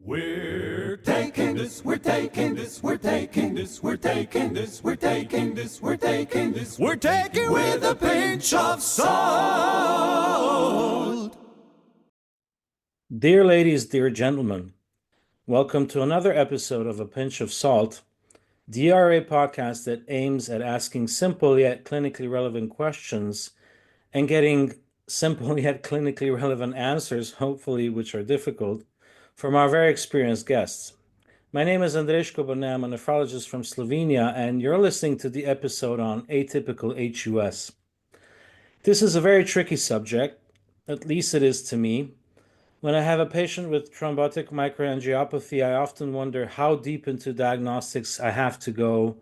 We're taking this, we're taking this, we're taking this, we're taking this, we're taking this, we're taking this, we're taking with a pinch of salt. Dear ladies, dear gentlemen, welcome to another episode of A Pinch of Salt, DRA podcast that aims at asking simple yet clinically relevant questions and getting simple yet clinically relevant answers, hopefully, which are difficult, from our very experienced guests. My name is Andrej Koban, I'm a nephrologist from Slovenia, and you're listening to the episode on atypical HUS. This is a very tricky subject, at least it is to me. When I have a patient with thrombotic microangiopathy, I often wonder how deep into diagnostics I have to go.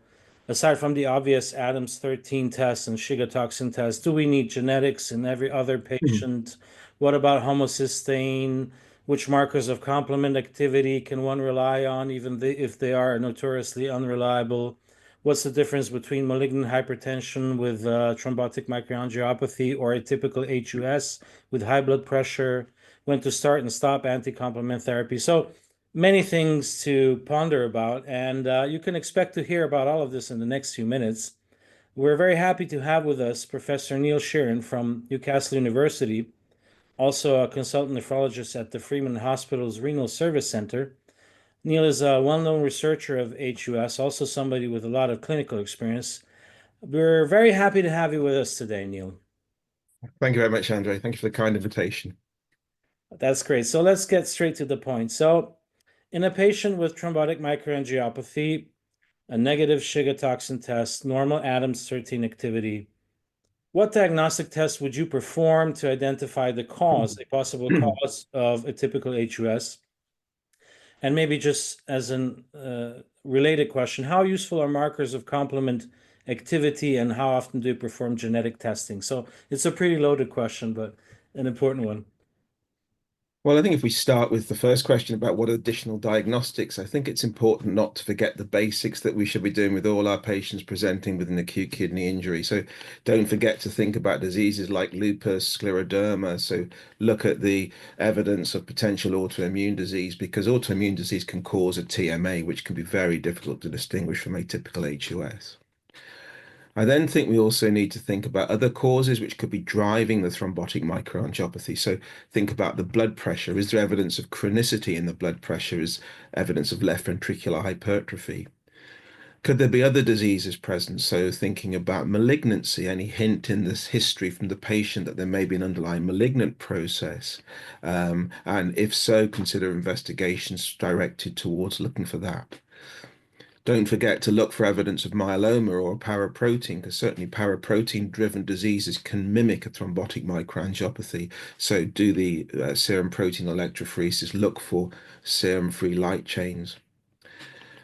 Aside from the obvious Adams 13 tests and Shiga toxin tests, do we need genetics in every other patient? What about homocysteine? Which markers of complement activity can one rely on, even if they are notoriously unreliable? What's the difference between malignant hypertension with thrombotic microangiopathy or atypical HUS with high blood pressure? When to start and stop anti-complement therapy. So many things to ponder about, and you can expect to hear about all of this in the next few minutes. We're very happy to have with us Professor Neil Sheerin from Newcastle University, also a consultant nephrologist at the Freeman Hospital's Renal Service Center. Neil is a well-known researcher of HUS, also somebody with a lot of clinical experience. We're very happy to have you with us today, Neil. Thank you very much, Andre. Thank you for the kind invitation. That's great. So let's get straight to the point. So in a patient with thrombotic microangiopathy, a negative Shiga toxin test, normal Adams 13 activity, what diagnostic test would you perform to identify the cause, a possible cause of atypical HUS? And maybe just as a related question, how useful are markers of complement activity and how often do you perform genetic testing? So it's a pretty loaded question, but an important one. Well, I think if we start with the first question about what additional diagnostics, I think it's important not to forget the basics that we should be doing with all our patients presenting with an acute kidney injury. So don't forget to think about diseases like lupus, scleroderma. So look at the evidence of potential autoimmune disease, because autoimmune disease can cause a TMA, which can be very difficult to distinguish from atypical HUS. I then think we also need to think about other causes which could be driving the thrombotic microangiopathy. So think about the blood pressure. Is there evidence of chronicity in the blood pressure? Is evidence of left ventricular hypertrophy? Could there be other diseases present? So thinking about malignancy, any hint in this history from the patient that there may be an underlying malignant process? And if so, consider investigations directed towards looking for that. Don't forget to look for evidence of myeloma or a paraprotein, because certainly paraprotein-driven diseases can mimic a thrombotic microangiopathy. So do the serum protein electrophoresis, look for serum-free light chains.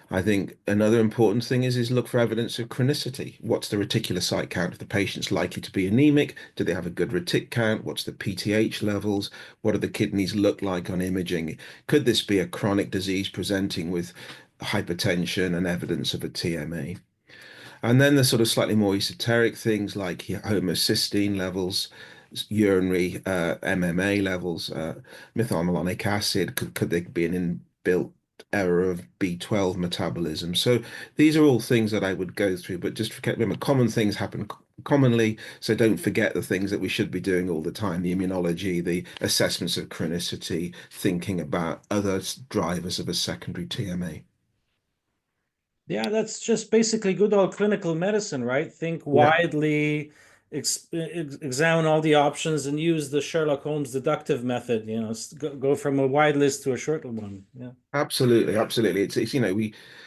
I think another important thing is look for evidence of chronicity. What's the reticulocyte count? If the patient's likely to be anemic, do they have a good retic count? What's the PTH levels? What do the kidneys look like on imaging? Could this be a chronic disease presenting with hypertension and evidence of a TMA? And then the sort of slightly more esoteric things like homocysteine levels, urinary MMA levels, methylmalonic acid. Could there be an inbuilt error of B12 metabolism? So these are all things that I would go through, but just remember, common things happen commonly, so don't forget the things that we should be doing all the time: the immunology, the assessments of chronicity, thinking about other drivers of a secondary TMA. Yeah, that's just basically good old clinical medicine, right? Think widely, examine all the options, and use the Sherlock Holmes deductive method. Go from a wide list to a short one. Yeah. Absolutely, absolutely. It's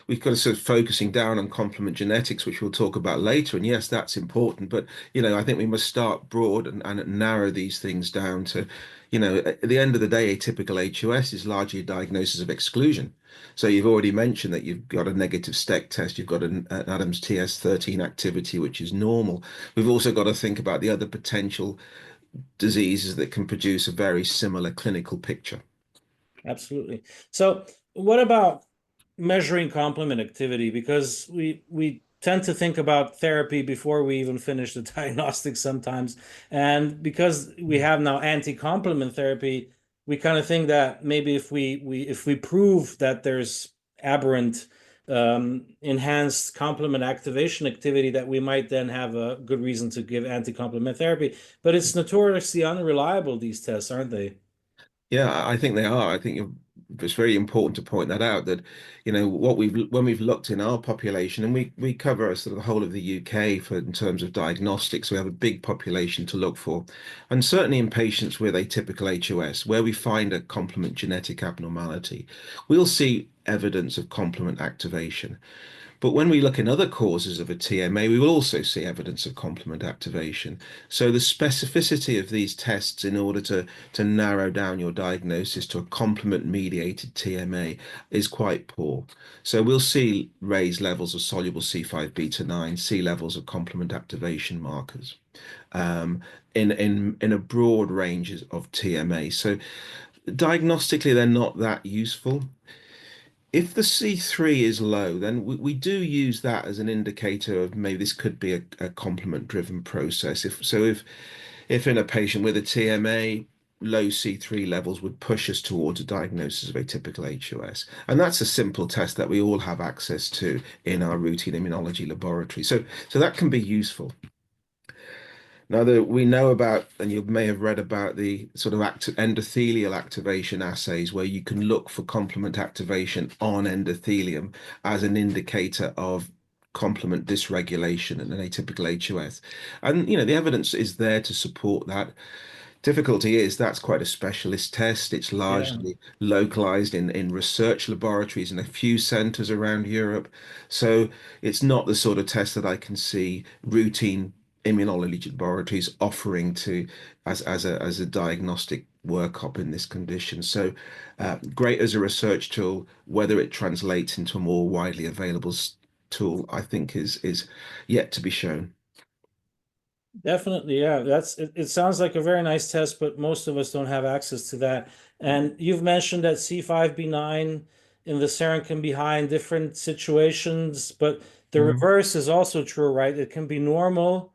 we've got to sort of focusing down on complement genetics, which we'll talk about later. And yes, that's important. But I think we must start broad and narrow these things down to, at the end of the day, atypical HUS is largely a diagnosis of exclusion. So you've already mentioned that you've got a negative STEC test, you've got an Adams TS13 activity, which is normal. We've also got to think about the other potential diseases that can produce a very similar clinical picture. Absolutely. So what about measuring complement activity? Because we tend to think about therapy before we even finish the diagnostic sometimes. And because we have now anti-complement therapy, we kind of think that maybe if we prove that there's aberrant enhanced complement activation activity, that we might then have a good reason to give anti-complement therapy. But it's notoriously unreliable, these tests, aren't they? Yeah, I think they are. I think it's very important to point that out that, what when we've looked in our population, and we cover a sort of the whole of the UK for in terms of diagnostics, we have a big population to look for. And certainly in patients with atypical HUS, where we find a complement genetic abnormality, we'll see evidence of complement activation. But when we look in other causes of a TMA, we will also see evidence of complement activation. So the specificity of these tests in order to narrow down your diagnosis to a complement-mediated TMA is quite poor. So we'll see raised levels of soluble C5 beta 9, see levels of complement activation markers um, in a broad range of TMA. So diagnostically, they're not that useful. If the C3 is low, then we do use that as an indicator of maybe this could be a complement driven process. If in a patient with a TMA, low C3 levels would push us towards a diagnosis of atypical HUS. And that's a simple test that we all have access to in our routine immunology laboratory. So that can be useful. Now that we know about, and you may have read about the sort of endothelial activation assays where you can look for complement activation on endothelium as an indicator of complement dysregulation in an atypical HUS. And, the evidence is there to support that. Difficulty is that's quite a specialist test. It's Yeah. largely localized in research laboratories in a few centers around Europe. So it's not the sort of test that I can see routine immunology laboratories offering to as a diagnostic workup in this condition. So great as a research tool, whether it translates into a more widely available tool, I think is yet to be shown. Definitely, yeah. It sounds like a very nice test, but most of us don't have access to that. And you've mentioned that C5b9 in the serum can be high in different situations, but the Mhm. reverse is also true, right? It can be normal,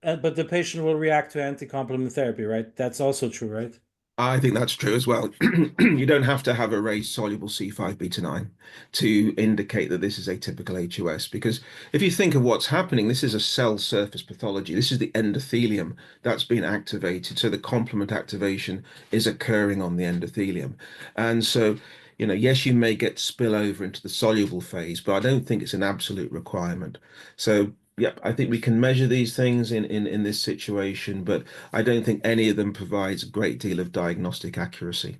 but the patient will react to anti-complement therapy, right? That's also true, right? I think that's true as well. You don't have to have a raised soluble C5 beta 9 to indicate that this is atypical HUS, because if you think of what's happening, this is a cell surface pathology. This is the endothelium that's been activated. So the complement activation is occurring on the endothelium. And so, yes, you may get spillover into the soluble phase, but I don't think it's an absolute requirement. So, yep, I think we can measure these things in this situation, but I don't think any of them provides a great deal of diagnostic accuracy.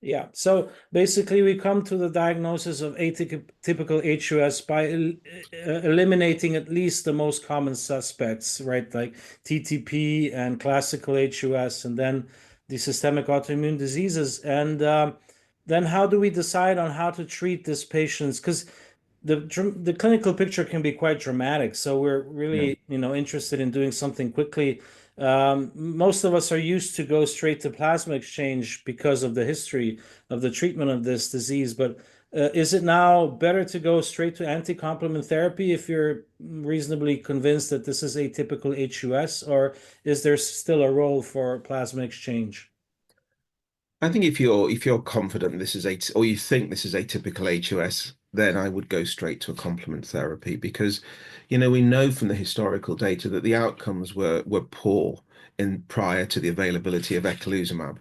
Yeah. So basically, we come to the diagnosis of atypical HUS by eliminating at least the most common suspects, right? Like TTP and classical HUS, and then the systemic autoimmune diseases. And then how do we decide on how to treat these patients? Because the clinical picture can be quite dramatic. So we're Yeah. really, interested in doing something quickly. Most of us are used to go straight to plasma exchange because of the history of the treatment of this disease. But is it now better to go straight to anti-complement therapy if you're reasonably convinced that this is atypical HUS, or is there still a role for plasma exchange? I think if you're confident this is a or you think this is atypical HUS, then I would go straight to a complement therapy because, we know from the historical data that the outcomes were poor in prior to the availability of eculizumab.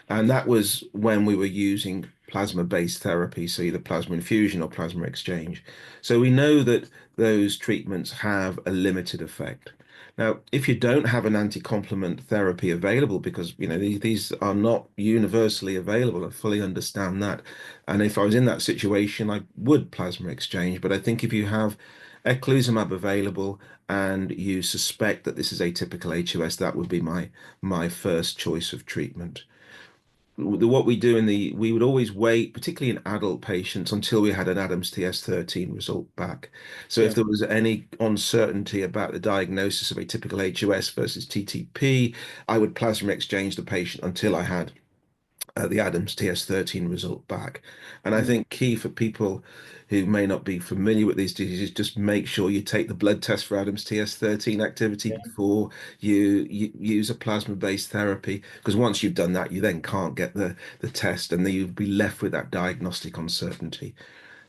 And that was when we were using plasma-based therapy, so either plasma infusion or plasma exchange. So we know that those treatments have a limited effect. Now, if you don't have an anti-complement therapy available, because these are not universally available, I fully understand that. And if I was in that situation, I would plasma exchange. But I think if you have eculizumab available and you suspect that this is atypical HUS, that would be my first choice of treatment. What we do we would always wait, particularly in adult patients, until we had an Adams TS13 result back. So if Yeah. there was any uncertainty about the diagnosis of atypical HUS versus TTP, I would plasma exchange the patient until I had the Adams TS13 result back. And I Mm. think key for people who may not be familiar with these diseases, just make sure you take the blood test for Adams TS13 activity Yeah. before you use a plasma-based therapy. Because once you've done that, you then can't get the test, and then you'll be left with that diagnostic uncertainty.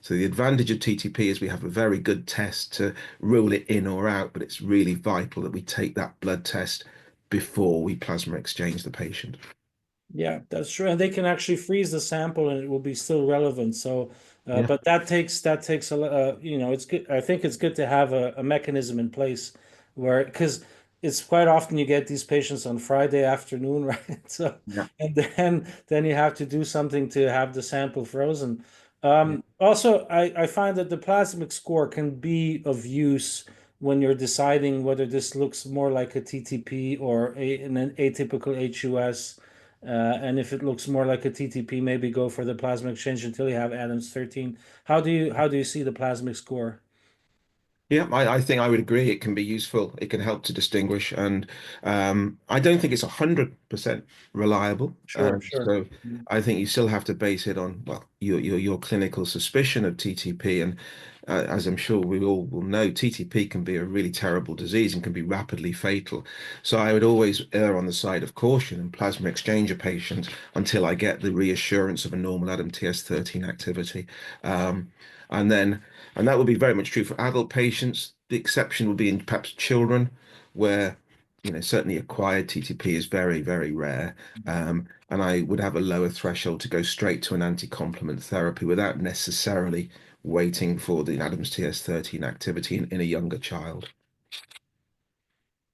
So the advantage of TTP is we have a very good test to rule it in or out, but it's really vital that we take that blood test before we plasma exchange the patient. Yeah, that's true. And they can actually freeze the sample and it will be still relevant. So, Yeah. but that takes it's good. I think it's good to have a mechanism in place where, because it's quite often you get these patients on Friday afternoon, right? So, Yeah. and then you have to do something to have the sample frozen. Yeah. Also, I find that the plasmic score can be of use when you're deciding whether this looks more like a TTP or an atypical HUS. And if it looks more like a TTP, maybe go for the plasma exchange until you have Adams 13. How do you see the plasmic score? Yeah, I think I would agree. It can be useful. It can help to distinguish, and I don't think it's 100% reliable. Sure, sure. So I think you still have to base it on, well, your clinical suspicion of TTP, and as I'm sure we all will know, TTP can be a really terrible disease and can be rapidly fatal. So I would always err on the side of caution and plasma exchange a patient until I get the reassurance of a normal Adam TS13 activity. Um, and then and that would be very much true for adult patients. The exception would be in perhaps children, where, certainly acquired TTP is very, very rare. And I would have a lower threshold to go straight to an anti-complement therapy without necessarily waiting for the Adams TS13 activity in a younger child.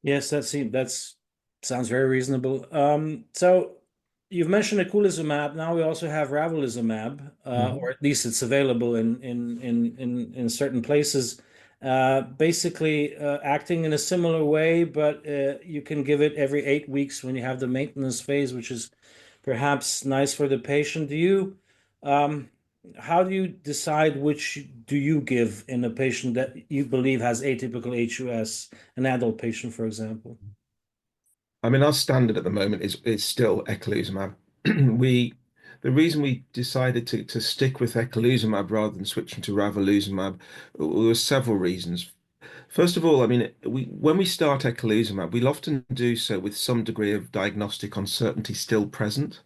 Yes, that's sounds very reasonable. So you've mentioned eculizumab. Now we also have ravulizumab, or Mhm. at least it's available in certain places. Basically, acting in a similar way, but you can give it every 8 weeks when you have the maintenance phase, which is perhaps nice for the patient. Um, how do you decide which do you give in a patient that you believe has atypical HUS, an adult patient, for example? I mean, our standard at the moment is still eculizumab. We The reason we decided to stick with eculizumab rather than switching to ravulizumab, there were several reasons. First of all, I mean, when we start eculizumab, we'll often do so with some degree of diagnostic uncertainty still present.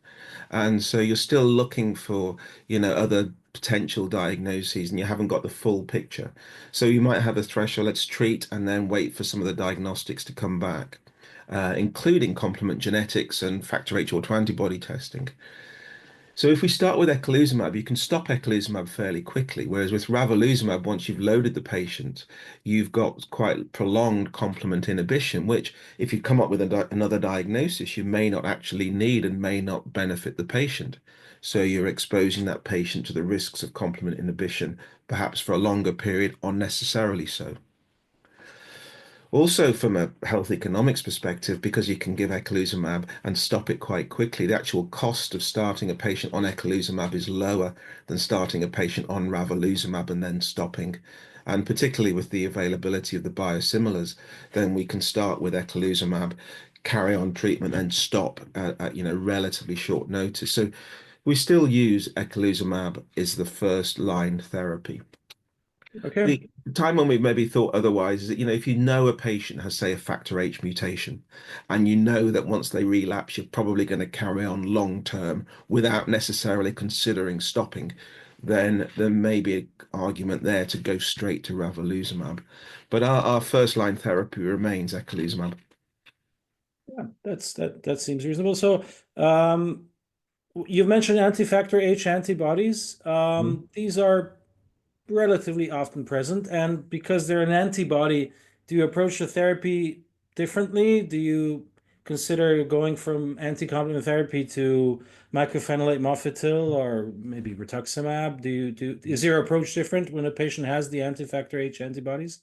And so you're still looking for, other potential diagnoses, and you haven't got the full picture. So you might have a threshold, let's treat, and then wait for some of the diagnostics to come back, including complement genetics and factor H autoantibody testing. So if we start with eculizumab, you can stop eculizumab fairly quickly, whereas with ravulizumab, once you've loaded the patient, you've got quite prolonged complement inhibition, which, if you come up with another diagnosis, you may not actually need and may not benefit the patient. So you're exposing that patient to the risks of complement inhibition, perhaps for a longer period, unnecessarily so. Also, from a health economics perspective, because you can give eculizumab and stop it quite quickly, the actual cost of starting a patient on eculizumab is lower than starting a patient on ravulizumab and then stopping. And particularly with the availability of the biosimilars, then we can start with eculizumab, carry on treatment, and stop at relatively short notice. So we still use eculizumab as the first line therapy. Okay. The time when we maybe thought otherwise is that, if you know a patient has, say, a factor H mutation, and you know that once they relapse, you're probably going to carry on long term without necessarily considering stopping, then there may be an argument there to go straight to ravulizumab. But our first line therapy remains eculizumab. Yeah, that seems reasonable. So, you've mentioned anti-factor H antibodies. These are relatively often present, and because they're an antibody, do you approach the therapy differently? Do you consider going from anti-complement therapy to mycophenolate mofetil or maybe rituximab? Is your approach different when a patient has the anti-factor H antibodies?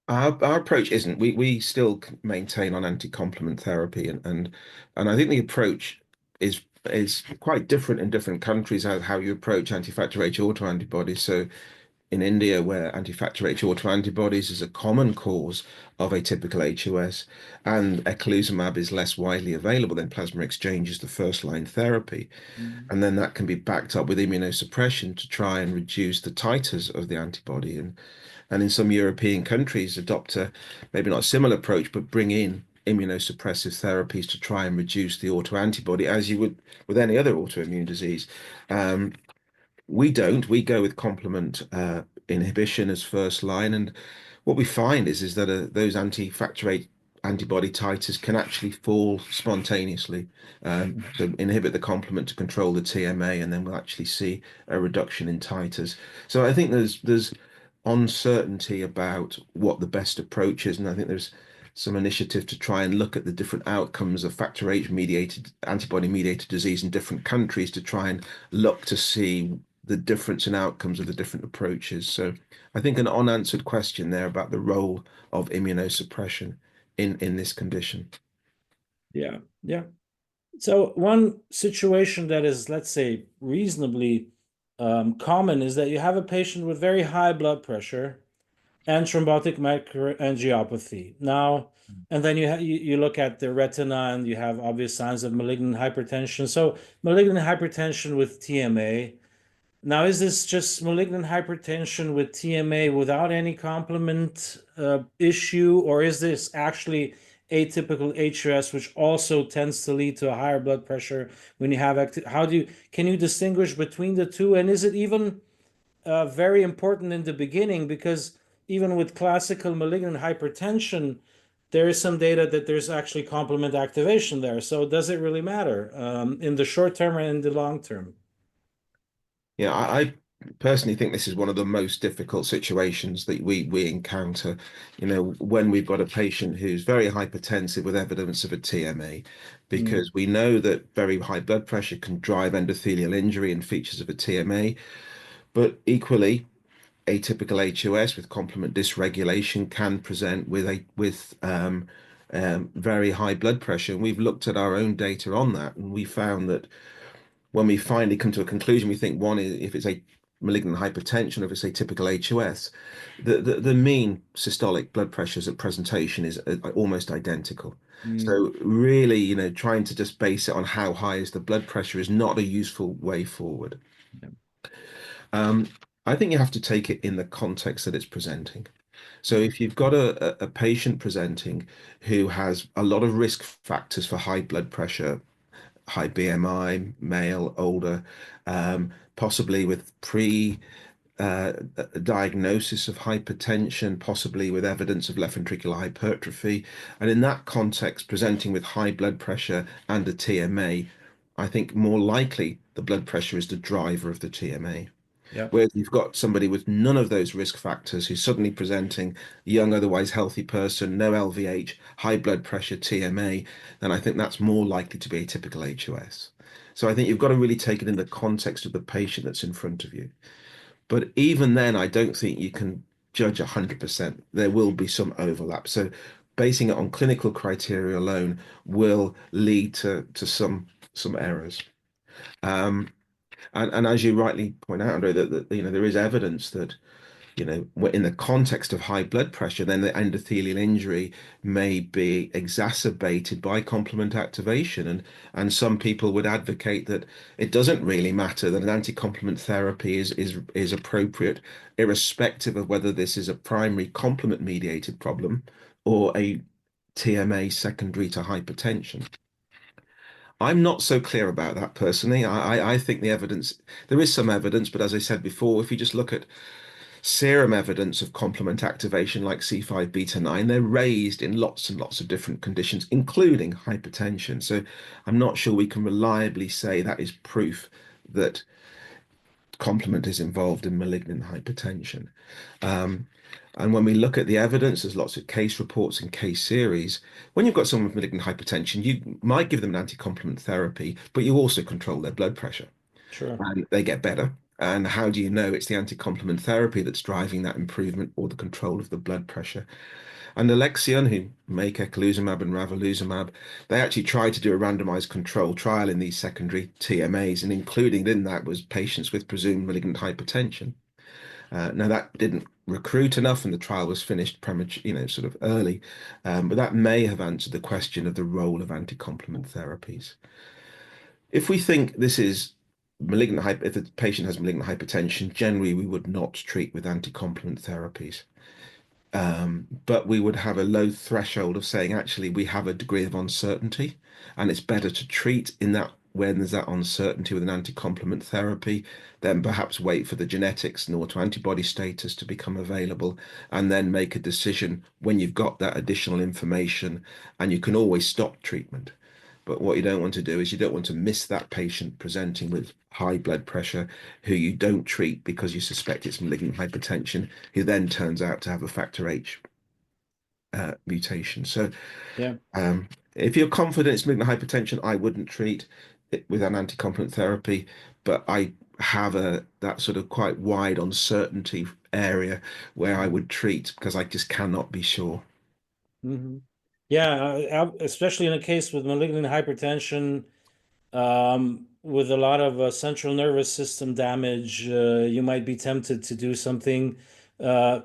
Our approach isn't. We still maintain on anti-complement therapy, and I think the approach is quite different in different countries how you approach anti-factor H autoantibodies. So in India, where anti-factor H autoantibodies is a common cause of atypical HUS, and eculizumab is less widely available, then plasma exchange is the first line therapy. Mm. And then that can be backed up with immunosuppression to try and reduce the titers of the antibody. And in some European countries, adopt a maybe not a similar approach, but bring in immunosuppressive therapies to try and reduce the autoantibody, as you would with any other autoimmune disease. Um, we don't. We go with complement inhibition as first line, and what we find is that those anti-factor VIII antibody titers can actually fall spontaneously. So inhibit the complement to control the TMA, and then we'll actually see a reduction in titers. So I think there's uncertainty about what the best approach is, and I think there's some initiative to try and look at the different outcomes of factor H mediated antibody mediated disease in different countries to try and look to see the difference in outcomes of the different approaches. So I think an unanswered question there about the role of immunosuppression in this condition. Yeah, yeah. So one situation that is, let's say, reasonably common is that you have a patient with very high blood pressure and thrombotic microangiopathy. Now, and then you look at the retina and you have obvious signs of malignant hypertension. So malignant hypertension with TMA. Now, is this just malignant hypertension with TMA without any complement issue, or is this actually atypical HUS, which also tends to lead to a higher blood pressure when you have can you distinguish between the two? And is it even very important in the beginning? Because even with classical malignant hypertension, there is some data that there's actually complement activation there. So does it really matter in the short term and in the long term? Yeah, I personally think this is one of the most difficult situations that we encounter. When we've got a patient who's very hypertensive with evidence of a TMA, Mm, because we know that very high blood pressure can drive endothelial injury and features of a TMA, but equally, atypical HUS with complement dysregulation can present with very high blood pressure. And we've looked at our own data on that, and we found that when we finally come to a conclusion, we think one is if it's a malignant hypertension, or if it's a typical HUS, the mean systolic blood pressures at presentation is almost identical. mm, So really, trying to just base it on how high is the blood pressure is not a useful way forward. yeah. Um, I think you have to take it in the context that it's presenting. So Mm, if you've got a patient presenting who has a lot of risk factors for high blood pressure, high BMI, male, older, possibly with pre diagnosis of hypertension, possibly with evidence of left ventricular hypertrophy. And in that context, presenting with high blood pressure and a TMA, I think more likely the blood pressure is the driver of the TMA. yeah. Whereas you've got somebody with none of those risk factors who's suddenly presenting a young, otherwise healthy person, no LVH, high blood pressure, TMA, then I think that's more likely to be a typical HOS. So I think you've got to really take it in the context of the patient that's in front of you. But even then, I don't think you can judge 100%. There will be some overlap. So basing it on clinical criteria alone will lead to some errors. Um, and as you rightly point out, Andre, that there is evidence that in the context of high blood pressure, then the endothelial injury may be exacerbated by complement activation, and some people would advocate that it doesn't really matter that an anti-complement therapy is appropriate, irrespective of whether this is a primary complement mediated problem or a TMA secondary to hypertension. I'm not so clear about that personally. I think the evidence, there is some evidence, but as I said before, if you just look at serum evidence of complement activation like C5 beta 9, they're raised in lots and lots of different conditions, including hypertension. So I'm not sure we can reliably say that is proof that complement is involved in malignant hypertension. Um, and when we look at the evidence, there's lots of case reports and case series. When you've got someone with malignant hypertension, you might give them an anti-complement therapy, but you also control their blood pressure Sure. and they get better. And how do you know it's the anti-complement therapy that's driving that improvement or the control of the blood pressure? And Alexion, who make eculizumab and ravulizumab, they actually tried to do a randomized control trial in these secondary TMAs, and including in that was patients with presumed malignant hypertension. Now that didn't recruit enough, and the trial was finished premature, sort of early. But that may have answered the question of the role of anti-complement therapies. If we think this is if the patient has malignant hypertension, generally we would not treat with anti-complement therapies. But we would have a low threshold of saying, actually, we have a degree of uncertainty, and it's better to treat in that when there's that uncertainty with an anti-complement therapy, then perhaps wait for the genetics and autoantibody status to become available, and then make a decision when you've got that additional information, and you can always stop treatment. But what you don't want to do is you don't want to miss that patient presenting with high blood pressure who you don't treat because you suspect it's malignant hypertension, who then turns out to have a factor H mutation. So Yeah. if you're confident it's malignant hypertension, I wouldn't treat it with an anti-complement therapy, but I have that sort of quite wide uncertainty area where I would treat because I just cannot be sure. Mm-hmm. Yeah, especially in a case with malignant hypertension, with a lot of central nervous system damage, you might be tempted to do something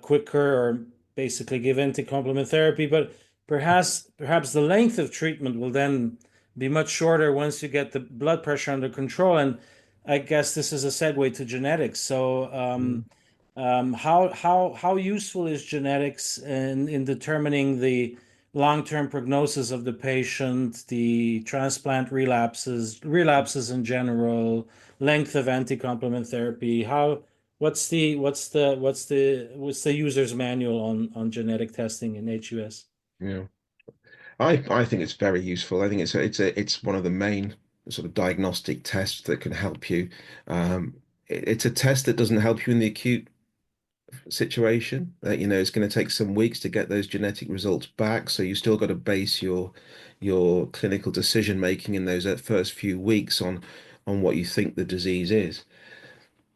quicker or basically give anti-complement therapy. But perhaps the length of treatment will then be much shorter once you get the blood pressure under control. And I guess this is a segue to genetics. So, how useful is genetics in determining the long-term prognosis of the patient, the transplant relapses in general, length of anti-complement therapy? What's the user's manual on genetic testing in HUS? Yeah. I think it's very useful. I think it's one of the main sort of diagnostic tests that can help you. It's a test that doesn't help you in the acute situation. It's going to take some weeks to get those genetic results back. So you still got to base your clinical decision making in those first few weeks on what you think the disease is.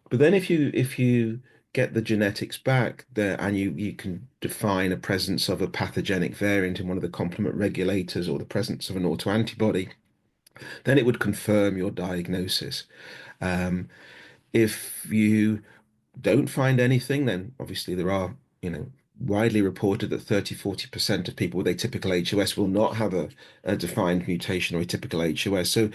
But then if you get the genetics back there and you can define a presence of a pathogenic variant in one of the complement regulators or the presence of an autoantibody, then it would confirm your diagnosis. Um, if you don't find anything, then obviously there are, widely reported that 30–40% of people with atypical HUS will not have a defined mutation or atypical HUS. So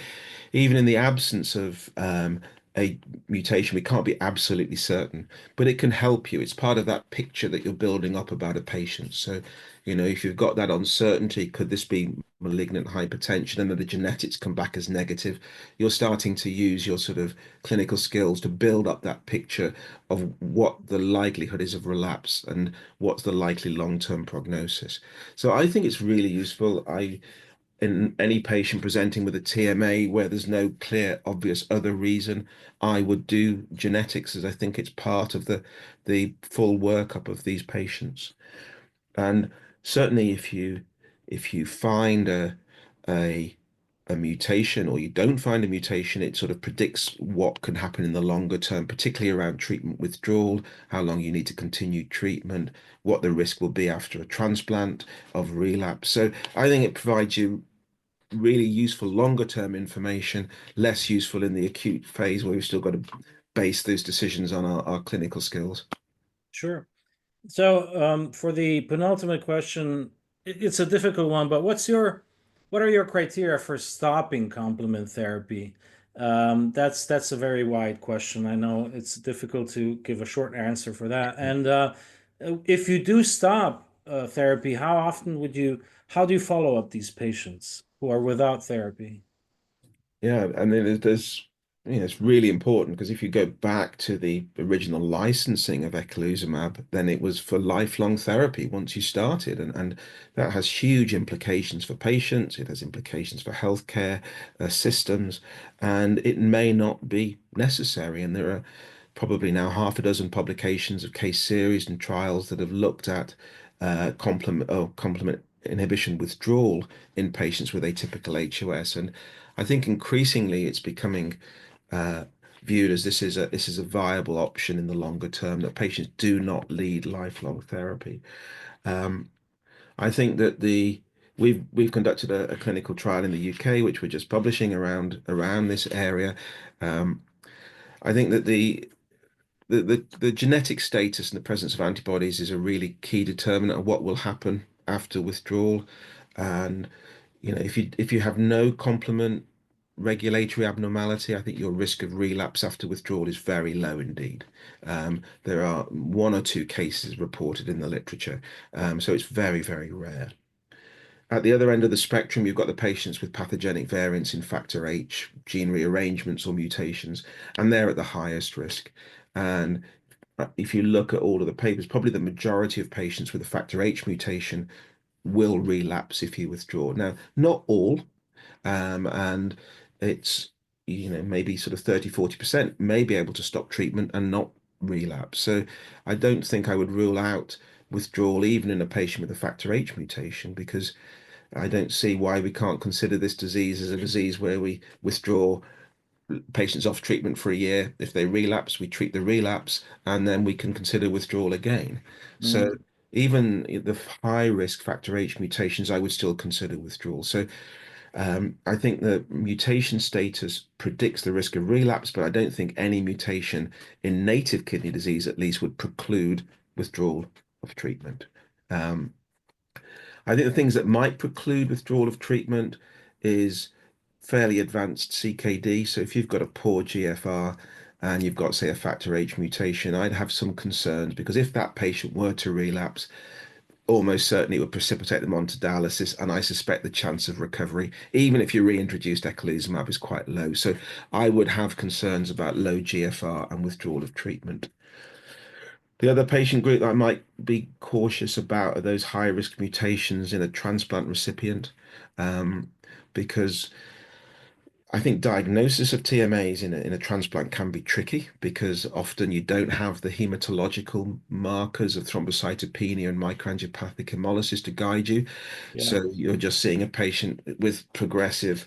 even in the absence of a mutation, we can't be absolutely certain, but it can help you. It's part of that picture that you're building up about a patient. So, if you've got that uncertainty, could this be malignant hypertension, and then the genetics come back as negative, you're starting to use your sort of clinical skills to build up that picture of what the likelihood is of relapse and what's the likely long-term prognosis. So I think it's really useful. In any patient presenting with a TMA where there's no clear, obvious other reason, I would do genetics, as I think it's part of the full workup of these patients. And certainly if you find a a mutation or you don't find a mutation, it sort of predicts what can happen in the longer term, particularly around treatment withdrawal, how long you need to continue treatment, what the risk will be after a transplant of relapse. So I think it provides you really useful longer term information, less useful in the acute phase where we've still got to base those decisions on our clinical skills. Sure. So, for the penultimate question, it's a difficult one, but what are your criteria for stopping complement therapy? That's a very wide question. I know it's difficult to give a short answer for that. And if you do stop therapy, how do you follow up these patients who are without therapy? Yeah, and then it's really important because if you go back to the original licensing of eculizumab, then it was for lifelong therapy once you started, and that has huge implications for patients. It has implications for healthcare systems, and it may not be necessary. And there are probably now half a dozen publications of case series and trials that have looked at complement inhibition withdrawal in patients with atypical HUS. And I think increasingly it's becoming uh, viewed as this is a viable option in the longer term, that patients do not need lifelong therapy. Um, I think that we've conducted a clinical trial in the UK, which we're just publishing around this area. Um, I think that the genetic status and the presence of antibodies is a really key determinant of what will happen after withdrawal. And if you have no complement regulatory abnormality, I think your risk of relapse after withdrawal is very low indeed. There are one or two cases reported in the literature, so it's very, very rare. At the other end of the spectrum, you've got the patients with pathogenic variants in factor H, gene rearrangements or mutations, and they're at the highest risk. And if you look at all of the papers, probably the majority of patients with a factor H mutation will relapse if you withdraw. Now, not all, and it's maybe sort of 30-40% may be able to stop treatment and not relapse. So I don't think I would rule out withdrawal even in a patient with a factor H mutation, because I don't see why we can't consider this disease as a disease where we withdraw patients off treatment for a year. If they relapse, we treat the relapse, and then we can consider withdrawal again. So Mm. even the high risk factor H mutations, I would still consider withdrawal. So I think the mutation status predicts the risk of relapse, but I don't think any mutation in native kidney disease at least would preclude withdrawal of treatment. Um, I think the things that might preclude withdrawal of treatment is fairly advanced CKD. So if you've got a poor GFR and you've got, say, a factor H mutation, I'd have some concerns, because if that patient were to relapse, almost certainly it would precipitate them onto dialysis, and I suspect the chance of recovery, even if you reintroduced eculizumab, is quite low. So I would have concerns about low GFR and withdrawal of treatment. The other patient group that I might be cautious about are those high risk mutations in a transplant recipient, um, because I think diagnosis of TMAs in a transplant can be tricky, because often you don't have the hematological markers of thrombocytopenia and microangiopathic hemolysis to guide you. Yeah. So you're just seeing a patient with progressive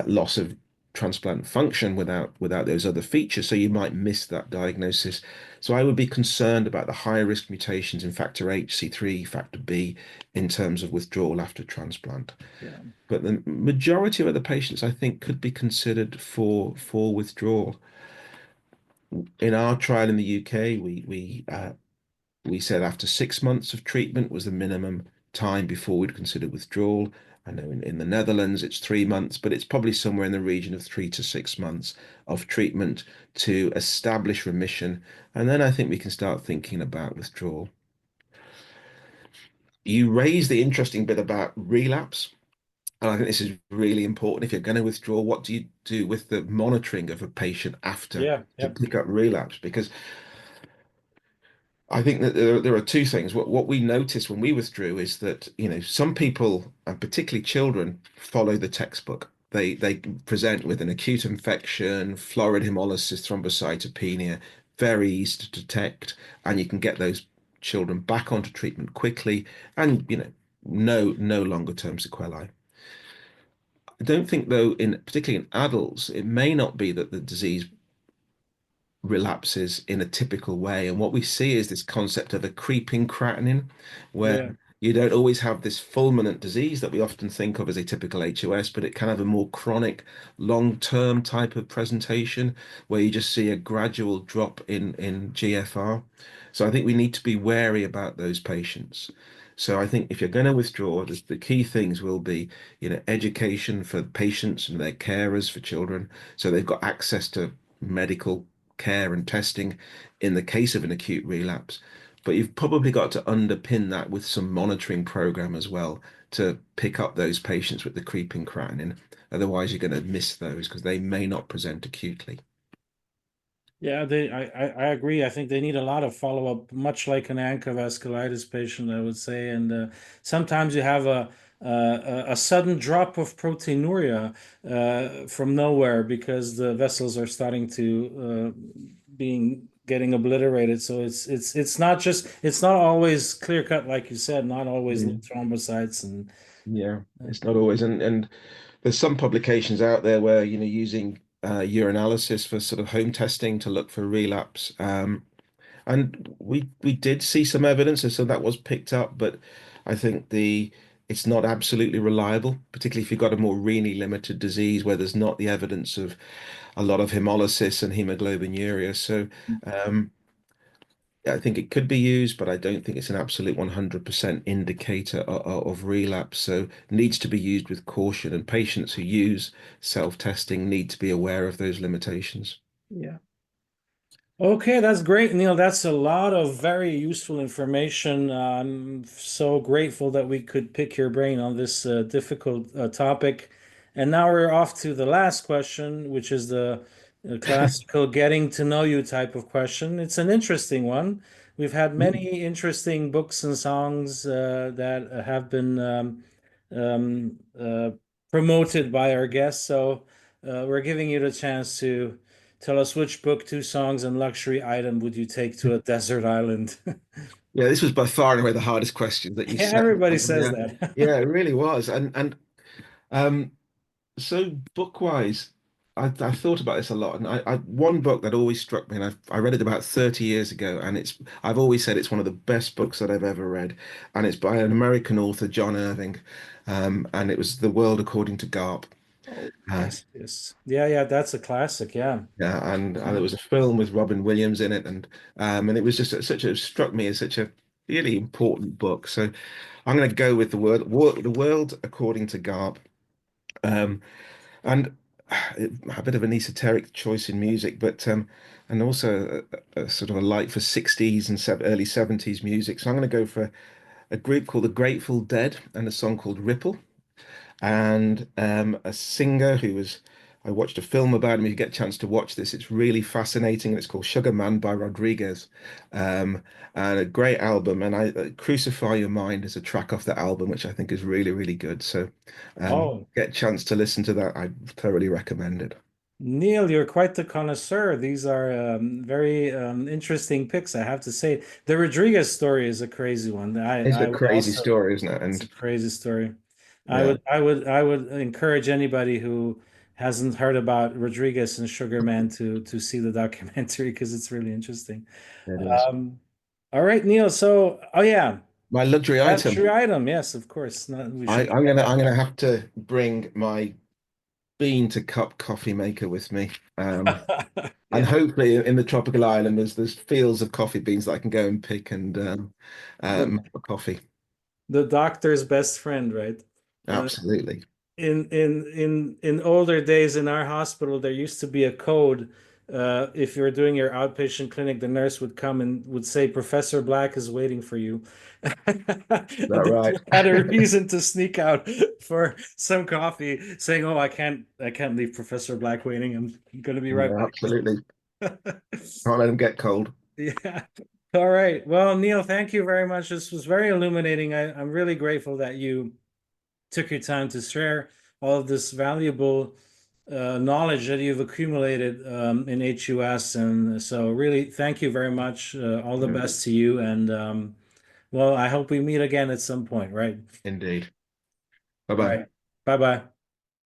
loss of transplant function without those other features. So you might miss that diagnosis. So I would be concerned about the high risk mutations in factor H, C3, factor B in terms of withdrawal after transplant. Yeah. But the majority of other patients, I think, could be considered for withdrawal. In our trial in the UK, we said after 6 months of treatment was the minimum time before we'd consider withdrawal. I know in the Netherlands it's 3 months, but it's probably somewhere in the region of 3 to 6 months of treatment to establish remission. And then I think we can start thinking about withdrawal. You raised the interesting bit about relapse. And I think this is really important. If you're going to withdraw, what do you do with the monitoring of a patient after Yeah. to Yeah. pick up relapse? Because I think that there are two things. What we noticed when we withdrew is that, some people, and particularly children, follow the textbook. They present with an acute infection, florid hemolysis, thrombocytopenia, very easy to detect, and you can get those children back onto treatment quickly, and no longer term sequelae. I don't think, though, in particularly in adults, it may not be that the disease relapses in a typical way. And what we see is this concept of a creeping creatinine, where Yeah. you don't always have this fulminant disease that we often think of as atypical HUS, but it can have a more chronic, long-term type of presentation where you just see a gradual drop in GFR. So I think we need to be wary about those patients. So I think if you're going to withdraw, the key things will be, education for patients and their carers for children, so they've got access to medical care and testing in the case of an acute relapse. But you've probably got to underpin that with some monitoring program as well to pick up those patients with the creeping creatinine. Otherwise, you're going to miss those because they may not present acutely. Yeah, I agree. I think they need a lot of follow-up, much like an ANCA vasculitis patient, I would say. And sometimes you have a sudden drop of proteinuria from nowhere because the vessels are starting to being getting obliterated. So it's not always clear cut, like you said, not always low Mm. thrombocytes and Yeah, uh, it's not always, and there's some publications out there where using urinalysis for sort of home testing to look for relapse. And we did see some evidence, and so that was picked up, but I think the it's not absolutely reliable, particularly if you've got a more renally limited disease where there's not the evidence of a lot of hemolysis and hemoglobinuria. So um, I think it could be used, but I don't think it's an absolute 100% indicator of relapse. So needs to be used with caution, and patients who use self-testing need to be aware of those limitations. Yeah. Okay, that's great, Neil. That's a lot of very useful information. I'm so grateful that we could pick your brain on this difficult topic. And now we're off to the last question, which is the classical getting to know you type of question. It's an interesting one. We've had many interesting books and songs that have been um, promoted by our guests. So we're giving you the chance to tell us which book, two songs, and luxury item would you take to a desert island? Yeah, this was by far and away the hardest question that you Yeah, said. everybody says Yeah, that. yeah, it really was. And um, so book-wise, I thought about this a lot, and one book that always struck me, and I read it about 30 years ago, and I've always said it's one of the best books that I've ever read, and it's by an American author, John Irving, and it was The World According to Garp. Oh, Uh, yes, yes. Yeah, yeah, that's a classic. Yeah. yeah, and there was a film with Robin Williams in it, and it was just such a struck me as such a really important book. So I'm going to go with The World According to Garp. Um, and a bit of an esoteric choice in music, but and also a sort of a light for 60s and early 70s music. So I'm going to go for a group called the Grateful Dead and a song called Ripple, and a singer who was. I watched a film about him. If you get a chance to watch this, it's really fascinating. And it's called Sugar Man by Rodriguez, um, and a great album. And Crucify Your Mind is a track off the album, which I think is really, really good. So, Oh, get a chance to listen to that. I thoroughly recommend it. Neil, you're quite the connoisseur. These are very interesting picks, I have to say. The Rodriguez story is a crazy one. It's a I would crazy also, story, isn't it? it's a And crazy story. yeah, I would encourage anybody who hasn't heard about Rodriguez and Sugar Man to see the documentary because it's really interesting. it is. Um, all right, Neil. So, oh yeah, My luxury item. luxury item. Yes, of course. No, we I, should I'm get gonna that. I'm gonna have to bring my bean to cup coffee maker with me. And Yeah, hopefully in the tropical island there's fields of coffee beans that I can go and pick and the make coffee. the doctor's best friend, right? Uh, Absolutely. in older days in our hospital, there used to be a code. If you're doing your outpatient clinic, the nurse would come and would say, "Professor Black is waiting for you." Is And that they right? had a reason to sneak out for some coffee, saying, "Oh, I can't leave Professor Black waiting. I'm going to be right Yeah, absolutely. back." Can't let them get cold. Yeah. All right. Well, Neil, thank you very much. This was very illuminating. I'm really grateful that you took your time to share all of this valuable knowledge that you've accumulated in HUS. And so, really, thank you very much. All the Yeah, best to you. And well, I hope we meet again at some point, right? indeed. All Bye-bye. right. Bye bye.